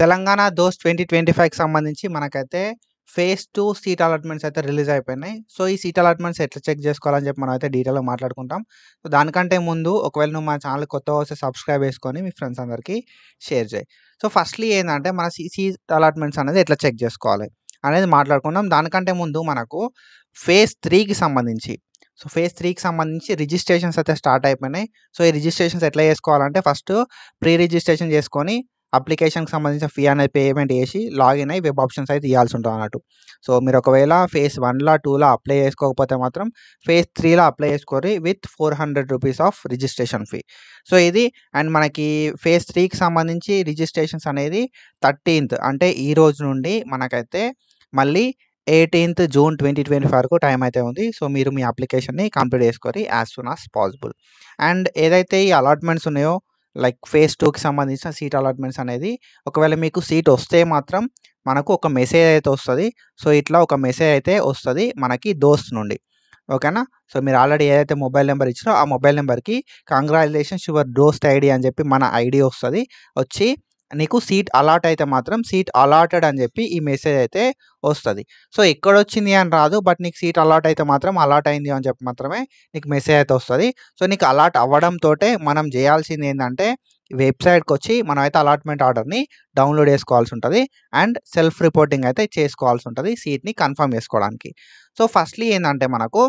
Telangana those 2025కి సంబంధించి మనకైతే phase 2 seat allotments అయితే రిలీజ్ అయిపోయినాయి. సో, ఈ సీట్ అలాట్మెంట్స్ ఎట్లా చెక్ చేసుకోవాలని చెప్పి మనమైతే డీటెయిల్‌గా మాట్లాడుకుంటాం. సో, దానికంటే ముందు ఒకవేళ నువ్వు మా ఛానల్ కొత్తగా వస్తే సబ్స్క్రైబ్ చేసుకొని మీ ఫ్రెండ్స్ అందరికీ షేర్ చేయి. సో, ఫస్ట్‌లీ ఏందంటే మన సీట్ అలాట్మెంట్స్ అనేది ఎట్లా చెక్ చేసుకోవాలి అనేది మాట్లాడుకుందాం. దానికంటే ముందు మనకు ఫేజ్ 3కి సంబంధించి ఫేజ్ 3కి సంబంధించి రిజిస్ట్రేషన్స్ అయితే స్టార్ట్ అయిపోయినాయి. సో, ఈ రిజిస్ట్రేషన్స్ ఎట్లా చేసుకోవాలంటే ఫస్ట్ ప్రీ రిజిస్ట్రేషన్ చేసుకొని అప్లికేషన్‌కి సంబంధించిన ఫీ అనేది పేమెంట్ చేసి లాగిన్ అయ్యి వెబ్ ఆప్షన్స్ అయితే ఇయ్యాల్సి ఉంటదన్నట్టు. సో, మీరు ఒకవేళ ఫేజ్ 1లా, 2లా అప్లై చేసుకోకపోతే మాత్రం ఫేజ్ 3లా అప్లై చేసుకోర్రి with ₹400 of registration fee. So, ఇది అండ్ మనకి ఫేజ్ 3కి సంబంధించి రిజిస్ట్రేషన్స్ అనేది 13థ్ అంటే ఈ రోజు నుండి మనకైతే మళ్ళీ 18థ్ జూన్ 2025 వరకు టైం అయితే ఉంది. సో, మీరు మీ అప్లికేషన్‌ని కంప్లీట్ చేసుకోర్రి as soon as possible. And ఏదైతే ఈ అలాట్మెంట్స్ ఉన్నాయో లైక్ ఫేజ్ 2కి సంబంధించిన సీట్ అలాట్మెంట్స్ అనేది ఒకవేళ మీకు సీట్ వస్తే మాత్రం మనకు ఒక మెసేజ్ అయితే వస్తది. సో, ఇట్లా ఒక మెసేజ్ అయితే వస్తది మనకి దోస్త్ నుండి. ఓకేనా? సో, మీరు ఆల్రెడీ ఏదైతే మొబైల్ నెంబర్ ఇచ్చారో ఆ మొబైల్ నెంబర్‌కి కంగ్రాచ్యులేషన్స్ యువర్ దోస్త్ ఐడీ అని చెప్పి మన ఐడీ వస్తది. వచ్చి నీకు సీట్ అలాట్ అయితే మాత్రం సీట్ అలాటెడ్ అని చెప్పి ఈ మెసేజ్ అయితే వస్తది. సో, ఎక్కడొచ్చింది అని రాదు. బట్ నీకు సీట్ అలాట్ అయితే మాత్రం అలాట్ అయింది అని చెప్పి మాత్రమే నీకు మెసేజ్ అయితే వస్తది. సో, నీకు అలాట్ అవ్వడంతోటే మనం చేయాల్సింది ఏందంటే వెబ్‌సైట్‌కొచ్చి మనమైతే అలాట్మెంట్ ఆర్డర్‌ని డౌన్‌లోడ్ చేసుకోవాల్సి ఉంటది. అండ్ సెల్ఫ్ రిపోర్టింగ్ అయితే చేసుకోవాల్సి ఉంటది సీట్‌ని కన్ఫర్మ్ చేసుకోవడానికి. సో, ఫస్ట్‌లీ ఏందంటే మనకు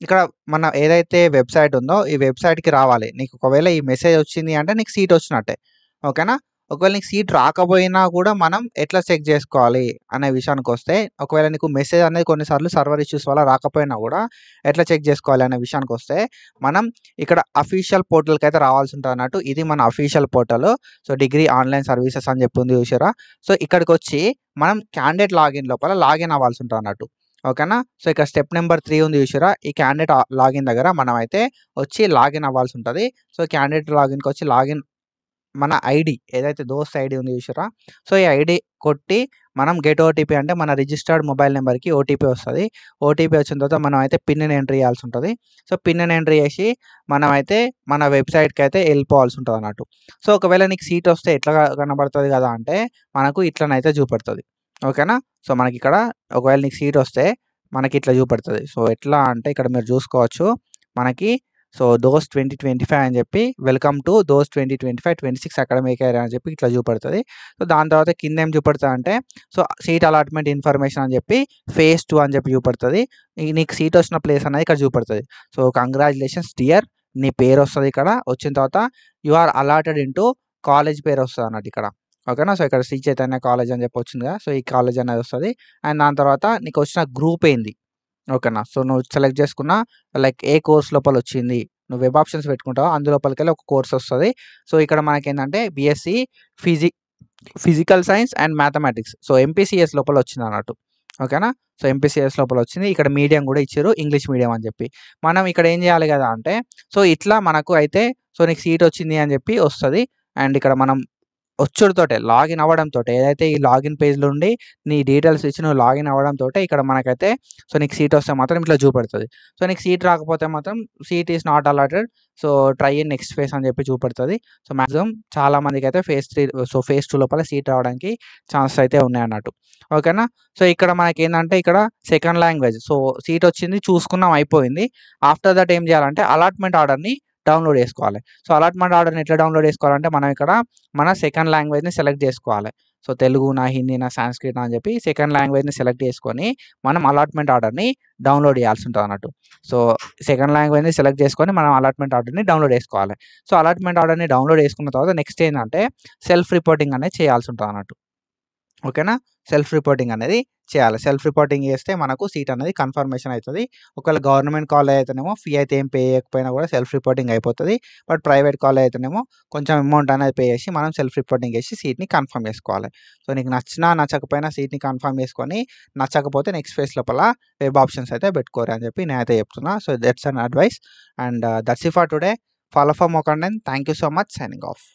ఇక్కడ మన ఏదైతే వెబ్‌సైట్ ఉందో ఈ వెబ్‌సైట్‌కి రావాలి. నీకు ఒకవేళ ఈ మెసేజ్ వచ్చింది అంటే నీకు సీట్ వచ్చినట్టే. ఓకేనా? ఒకవేళ నీకు సీట్ రాకపోయినా కూడా మనం ఎట్లా చెక్ చేసుకోవాలి అనే విషయానికొస్తే ఒకవేళ నీకు మెసేజ్ అనేది కొన్నిసార్లు సర్వర్ ఇష్యూస్ వల్ల రాకపోయినా కూడా ఎట్లా చెక్ చేసుకోవాలి అనే విషయానికొస్తే మనం ఇక్కడ అఫీషియల్ పోర్టల్‌కైతే రావాల్సి ఉంటదన్నట్టు. ఇది మన official portal. So, degree online services అని చెప్పి ఉంది చూసారా? సో, ఇక్కడికొచ్చి మనం క్యాండిడేట్ లాగిన్ లోపల లాగిన్ అవ్వాల్సి ఉంటదన్నట్టు. ఓకేనా? సో, ఇక్కడ స్టెప్ నెంబర్ 3 ఉంది చూసారా? ఈ క్యాండిడేట్ లాగిన్ దగ్గర మనమైతే వచ్చి లాగిన్ అవ్వాల్సి ఉంటది. సో, క్యాండిడేట్ లాగిన్‌కొచ్చి లాగిన్ మన ఐడీ ఏదైతే దోస్త్ ఐడీ ఉంది చూసారా? సో, ఈ ఐడీ కొట్టి మనం గెట్ ఓటీపీ అంటే మన రిజిస్టర్డ్ మొబైల్ నెంబర్‌కి ఓటీపీ వస్తది. ఓటీపీ వచ్చిన తర్వాత మనం అయితే పిన్‌ని ఎంటర్ చేయాల్సి ఉంటది. సో, పిన్‌ని ఎంటర్ చేసి మనమైతే మన వెబ్‌సైట్‌కి అయితే వెళ్ళిపోవాల్సి ఉంటదన్నట్టు. సో, ఒకవేళ నీకు సీట్ వస్తే ఎట్లా కనబడుతది కదా అంటే మనకు ఇట్లనైతే చూపెడుతది. ఓకేనా? సో, మనకిక్కడ ఒకవేళ నీకు సీట్ వస్తే మనకి ఇట్లా చూపెడుతది. సో, ఎట్లా అంటే ఇక్కడ మీరు చూసుకోవచ్చు. మనకి దోస్త్ 2025 అని చెప్పి వెల్కమ్ టు దోస్త్ 2025-26 అకాడమిక్ ఇయర్ అని చెప్పి ఇట్లా చూపెడుతది. సో, దాని తర్వాత కింద ఏం చూపెడతదంటే సీట్ అలాట్మెంట్ ఇన్ఫర్మేషన్ అని చెప్పి ఫేజ్ 2 అని చెప్పి చూపెడుతది. నీకు సీట్ వచ్చిన ప్లేస్ అనేది ఇక్కడ చూపెడుతది. సో, కంగ్రాచ్యులేషన్స్ డియర్ నీ పేరు వస్తది ఇక్కడ. వచ్చిన తర్వాత you are allotted into college పేరు వస్తదన్నట్టు ఇక్కడ. ఓకేనా? సో, ఇక్కడ శ్రీ చైతన్య కాలేజ్ అని చెప్పి వచ్చింది కదా! సో, ఈ కాలేజ్ అనేది వస్తది. అండ్ దాని తర్వాత నీకు వచ్చిన గ్రూప్ ఏంది? ఓకేనా? సో, నువ్వు సెలెక్ట్ చేసుకున్న లైక్ ఏ కోర్స్ లోపలొచ్చింది. నువ్వు వెబ్ ఆప్షన్స్ పెట్టుకుంటావో అందులోపలికెళ్ళి ఒక కోర్స్ వస్తది. సో, ఇక్కడ మనకేందంటే బీఎస్సీ ఫిజి physical science and mathematics. So, MPCS లోపల వచ్చిందన్నట్టు. ఓకేనా? సో, ఎంపీసీఎస్ లోపల వచ్చింది. ఇక్కడ మీడియం కూడా ఇచ్చిర్రు. ఇంగ్లీష్ మీడియం అని చెప్పి. మనం ఇక్కడ ఏం చేయాలి కదా అంటే ఇట్లా మనకు అయితే నీకు సీట్ వచ్చింది అని చెప్పి వస్తది. అండ్ ఇక్కడ మనం వచ్చుడుతోటే లాగిన్ అవ్వడంతోటే ఏదైతే ఈ లాగిన్ పేజ్‌లో ఉండి నీ డీటెయిల్స్ ఇచ్చి నువ్వు లాగిన్ అవ్వడంతోటే ఇక్కడ మనకైతే నీకు సీట్ వస్తే మాత్రం ఇట్లా చూపెడుతది. సో, నీకు సీట్ రాకపోతే మాత్రం seat is not allotted. So, try in next phase అని చెప్పి చూపెడుతది. సో, మాక్సిమం చాలా మందికైతే ఫేజ్ 2 లోపల సీట్ రావడానికి ఛాన్సెస్ అయితే ఉన్నాయన్నట్టు. ఓకేనా? సో, ఇక్కడ మనకేందంటే ఇక్కడ సెకండ్ లాంగ్వేజ్. సో, సీట్ వచ్చింది చూసుకున్నాం అయిపోయింది. ఆఫ్టర్ దట్ ఏం చేయాలంటే అలాట్మెంట్ ఆర్డర్‌ని డౌన్‌లోడ్ చేసుకోవాలి. సో, అలాట్మెంట్ ఆర్డర్‌ని ఎట్లా డౌన్‌లోడ్ చేసుకోవాలంటే మనం ఇక్కడ మన సెకండ్ లాంగ్వేజ్‌ని సెలెక్ట్ చేసుకోవాలి. సో, తెలుగునా, హిందీనా, సాంస్క్రిటా అని చెప్పి సెకండ్ లాంగ్వేజ్‌ని సెలెక్ట్ చేసుకొని మనం అలాట్మెంట్ ఆర్డర్‌ని డౌన్‌లోడ్ చేయాల్సి ఉంటదన్నట్టు. సో, సెకండ్ లాంగ్వేజ్‌ని సెలెక్ట్ చేసుకొని మనం అలాట్మెంట్ ఆర్డర్‌ని డౌన్‌లోడ్ చేసుకోవాలి. సో, అలాట్మెంట్ ఆర్డర్‌ని డౌన్‌లోడ్ చేసుకున్న తర్వాత నెక్స్ట్ ఏందంటే సెల్ఫ్ రిపోర్టింగ్ అనేది చేయాల్సి ఉంటదన్నట్టు. ఓకేనా? సెల్ఫ్ రిపోర్టింగ్ అనేది చేయాలి. సెల్ఫ్ రిపోర్టింగ్ చేస్తే మనకు సీట్ అనేది కన్ఫర్మేషన్ అయితది. ఒకవేళ గవర్నమెంట్ కాలేజ్ అయితేనేమో ఫీ అయితే ఏం పే చేయకపోయినా కూడా సెల్ఫ్ రిపోర్టింగ్ అయిపోతది. బట్ ప్రైవేట్ కాలేజ్ అయితేనేమో కొంచెం అమౌంట్ అనేది పే చేసి మనం సెల్ఫ్ రిపోర్టింగ్ చేసి సీట్‌ని కన్ఫర్మ్ చేసుకోవాలి. సో, నీకు నచ్చినా, నచ్చకపోయినా సీట్‌ని కన్ఫర్మ్ చేసుకొని నచ్చకపోతే నెక్స్ట్ ఫేజ్ లోపల వెబ్ ఆప్షన్స్ అయితే పెట్టుకోరు అని చెప్పి నేనైతే చెప్తున్నా. So, that's an advice and that's it for today. Follow for more content. Thank you so much. Signing off.